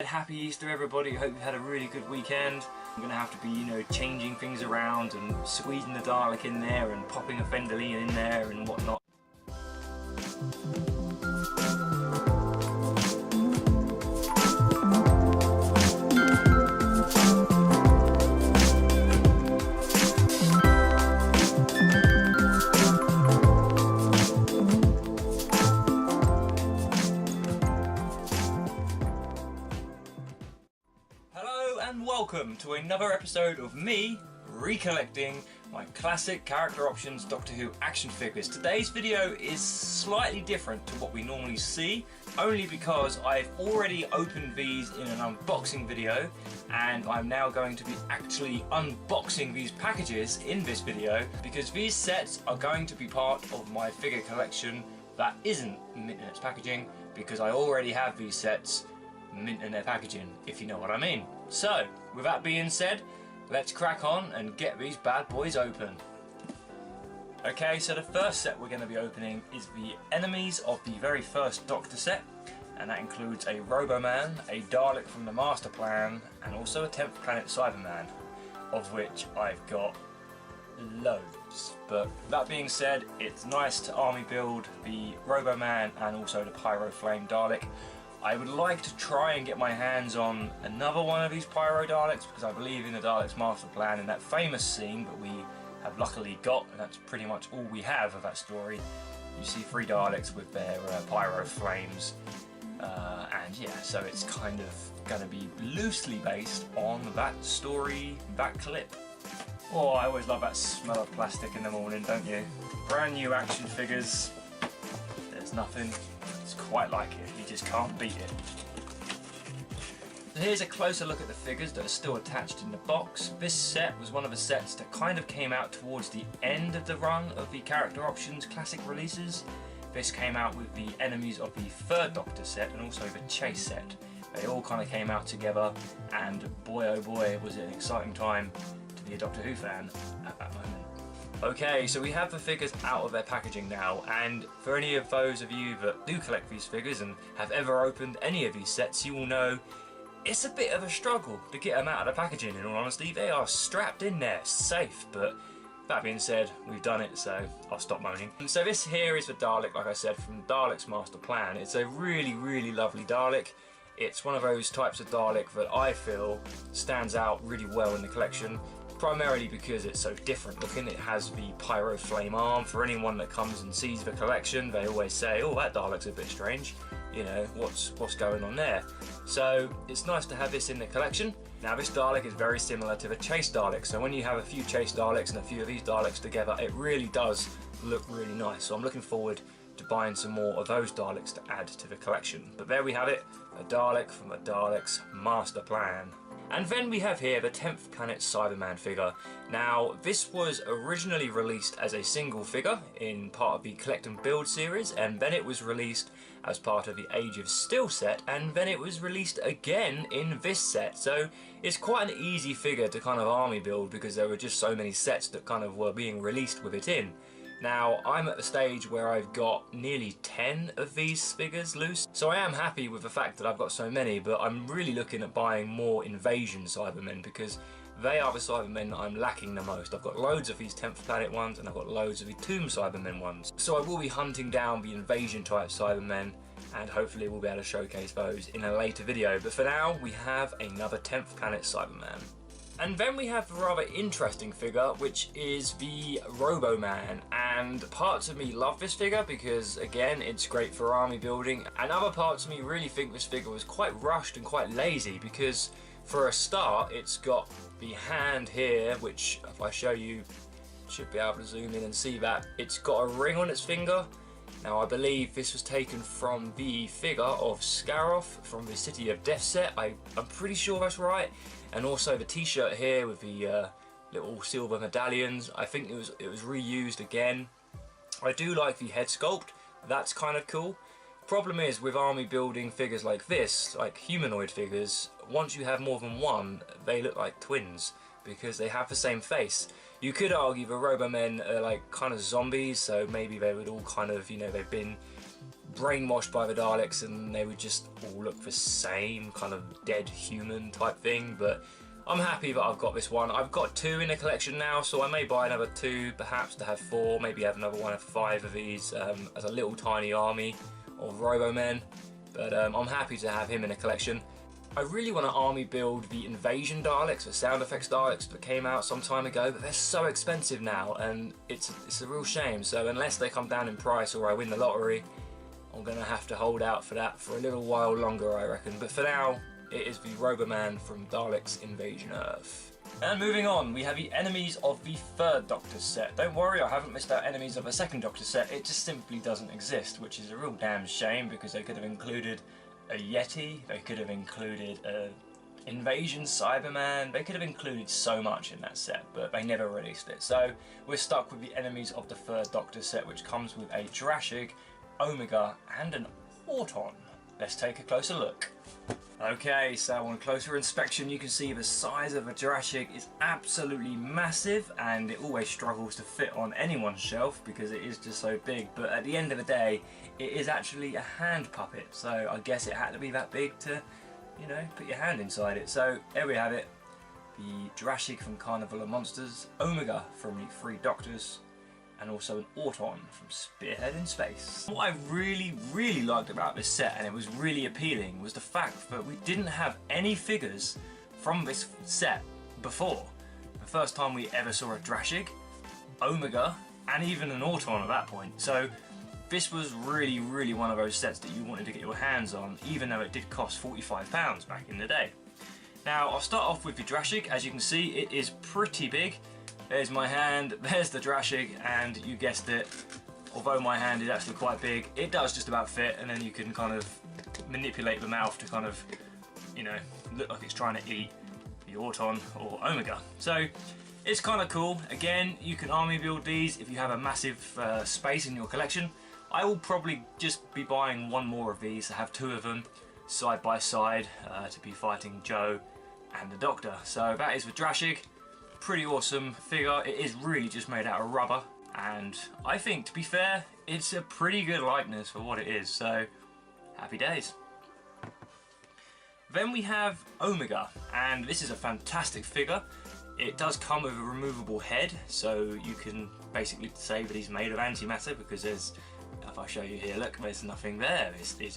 Happy Easter everybody, hope you've had a really good weekend. I'm going to have to be, changing things around and squeezing the Dalek in there and popping a Fenderline in there and whatnot. And welcome to another episode of me recollecting my classic character options Doctor Who action figures. Today's video is slightly different to what we normally see, only because I've already opened these in an unboxing video and I'm now going to be actually unboxing these packages in this video because these sets are going to be part of my figure collection that isn't mint in its packaging, because I already have these sets mint in their packaging, if you know what I mean. So, with that being said, let's crack on and get these bad boys open. Okay, so the first set we're going to be opening is the Enemies of the very first Doctor set, and that includes a Roboman, a Dalek from the Master Plan, and also a 10th Planet Cyberman, of which I've got loads. But that being said, it's nice to army build the Roboman and also the Pyro Flame Dalek. I would like to try and get my hands on another one of these Pyro Daleks, because I believe in the Daleks Master Plan in that famous scene that we have luckily got, and that's pretty much all we have of that story. You see 3 Daleks with their Pyro Flames, and yeah, so it's kind of going to be loosely based on that story, that clip. Oh, I always love that smell of plastic in the morning, don't you? Brand new action figures, there's nothing quite like it, you just can't beat it. So here's a closer look at the figures that are still attached in the box. This set was one of the sets that kind of came out towards the end of the run of the character options classic releases. This came out with the Enemies of the third Doctor set and also the Chase set. They all kind of came out together, and boy oh boy was it an exciting time to be a Doctor Who fan at that moment. Okay, so we have the figures out of their packaging now, and for any of those of you that do collect these figures and have ever opened any of these sets, you will know it's a bit of a struggle to get them out of the packaging. In all honesty, they are strapped in there, safe, but that being said, we've done it, so I'll stop moaning. And so this here is the Dalek, like I said, from Dalek's Master Plan. It's a really, really lovely Dalek. It's one of those types of Dalek that I feel stands out really well in the collection, primarily because it's so different looking. It has the Pyro Flame arm. For anyone that comes and sees the collection, they always say, oh, that Dalek's a bit strange, what's going on there. So it's nice to have this in the collection. Now this Dalek is very similar to the Chase Dalek, so when you have a few Chase Daleks and a few of these Daleks together, it really does look really nice. So I'm looking forward to buying some more of those Daleks to add to the collection. But there we have it, a Dalek from the Dalek's Master Plan. And then we have here the 10th Planet Cyberman figure. Now, this was originally released as a single figure in part of the Collect and Build series, and then it was released as part of the Age of Steel set, and then it was released again in this set. So it's quite an easy figure to kind of army build because there were just so many sets that kind of were being released with it in. Now, I'm at the stage where I've got nearly 10 of these figures loose, so I am happy with the fact that I've got so many, but I'm really looking at buying more Invasion Cybermen because they are the Cybermen that I'm lacking the most. I've got loads of these 10th Planet ones and I've got loads of the Tomb Cybermen ones. So I will be hunting down the Invasion type Cybermen, and hopefully we'll be able to showcase those in a later video. But for now, we have another 10th Planet Cyberman. And then we have a rather interesting figure, which is the Roboman, and parts of me love this figure because, again, it's great for army building, and other parts of me really think this figure was quite rushed and quite lazy because, for a start, it's got the hand here, which, if I show you, should be able to zoom in and see that. It's got a ring on its finger. Now, I believe this was taken from the figure of Scaroth from the City of Death set. I'm pretty sure that's right. And also the t-shirt here with the little silver medallions. I think it was reused again. I do like the head sculpt. That's kind of cool. Problem is with army building figures like this, like humanoid figures, once you have more than one, they look like twins because they have the same face. You could argue the Robomen are like kind of zombies, so maybe they would all kind of, they've been brainwashed by the Daleks and they would just all look the same, kind of dead human type thing. But I'm happy that I've got this one. I've got 2 in the collection now, so I may buy another 2 perhaps to have 4, maybe have another one of 5 of these as a little tiny army of Robomen. But I'm happy to have him in a collection. I really want to army build the Invasion Daleks, the sound effects Daleks that came out some time ago, but they're so expensive now and it's a real shame. So unless they come down in price or I win the lottery, I'm going to have to hold out for that for a little while longer, I reckon. But for now, it is the Roboman from Daleks Invasion Earth. And moving on, we have the Enemies of the 3rd Doctor set. Don't worry, I haven't missed out Enemies of the 2nd Doctor set. It just simply doesn't exist, which is a real damn shame because they could have included a Yeti, they could have included a Invasion Cyberman, they could have included so much in that set, but they never released it. So we're stuck with the Enemies of the 3rd Doctor set, which comes with a Jurassic, Omega and an Auton. Let's take a closer look. Okay, so on closer inspection you can see the size of a Jurassic is absolutely massive and it always struggles to fit on anyone's shelf because it is just so big, but at the end of the day it is actually a hand puppet, so I guess it had to be that big to, you know, put your hand inside it. So there we have it, the Jurassic from Carnival of Monsters, Omega from the 3 Doctors, and also an Auton from Spearhead in Space. What I really liked about this set, and it was really appealing, was the fact that we didn't have any figures from this set before. The first time we ever saw a Jurassic, Omega, and even an Auton at that point. So this was really one of those sets that you wanted to get your hands on, even though it did cost £45 back in the day. Now I'll start off with the Jurassic. As you can see, it is pretty big. There's my hand, there's the Jurassic, and you guessed it, although my hand is actually quite big, it does just about fit, and then you can kind of manipulate the mouth to kind of, you know, look like it's trying to eat the Auton or Omega. So it's kind of cool. Again, you can army build these if you have a massive space in your collection. I will probably just be buying one more of these to have 2 of them side by side to be fighting Joe and the Doctor. So that is the Jurassic. Pretty awesome figure. It is really just made out of rubber, and I think, to be fair, it's a pretty good likeness for what it is, so happy days. Then we have Omega, and this is a fantastic figure. It does come with a removable head, so you can basically say that he's made of antimatter because there's, if I show you here, look, there's nothing there. He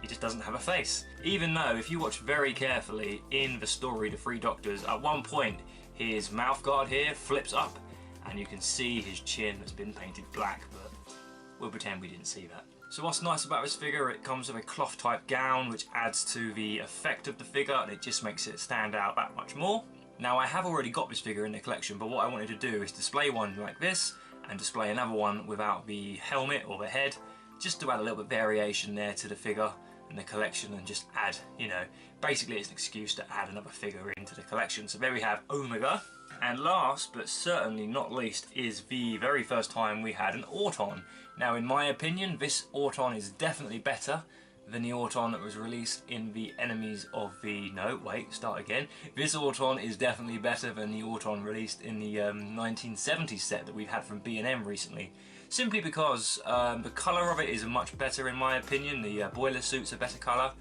just doesn't have a face. Even though, if you watch very carefully in the story, The 3 Doctors, at one point his mouth guard here flips up and you can see his chin that's been painted black, but we'll pretend we didn't see that. So what's nice about this figure, it comes with a cloth type gown which adds to the effect of the figure and it just makes it stand out that much more. Now I have already got this figure in the collection, but what I wanted to do is display one like this and display another one without the helmet or the head, just to add a little bit of variation there to the figure and the collection, and just add, you know, basically it's an excuse to add another figure into the collection. So there we have Omega, and last but certainly not least is the very first time we had an Auton. Now in my opinion this Auton is definitely better than the Auton that was released in the Enemies of the... no, wait, start again. This Auton is definitely better than the Auton released in the 1970s set that we've had from B&M recently. Simply because the colour of it is much better in my opinion. The boiler suit's a better colour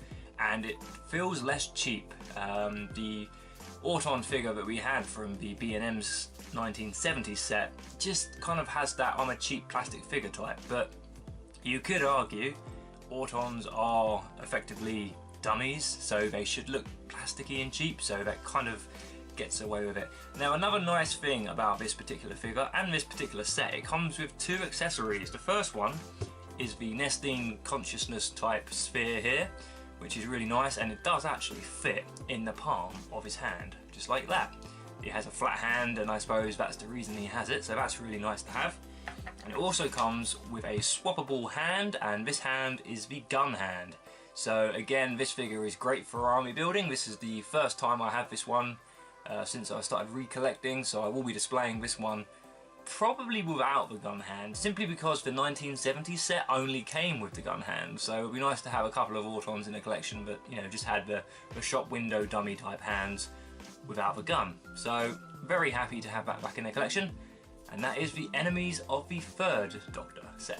and it feels less cheap. The Auton figure that we had from the B&M's 1970s set just kind of has that I'm a cheap plastic figure type, but you could argue Autons are effectively dummies, so they should look plasticky and cheap, so that kind of gets away with it. Now another nice thing about this particular figure and this particular set, it comes with 2 accessories. The first one is the nesting consciousness type sphere here, which is really nice, and it does actually fit in the palm of his hand, just like that. He has a flat hand and I suppose that's the reason he has it, so that's really nice to have. And it also comes with a swappable hand, and this hand is the gun hand. So again, this figure is great for army building. This is the first time I have this one since I started recollecting, so I will be displaying this one probably without the gun hand, simply because the 1970s set only came with the gun hand. So it would be nice to have a couple of Autons in the collection, but you know, just had the shop window dummy type hands without the gun. So very happy to have that back in the collection. And that is the Enemies of the 3rd Doctor set.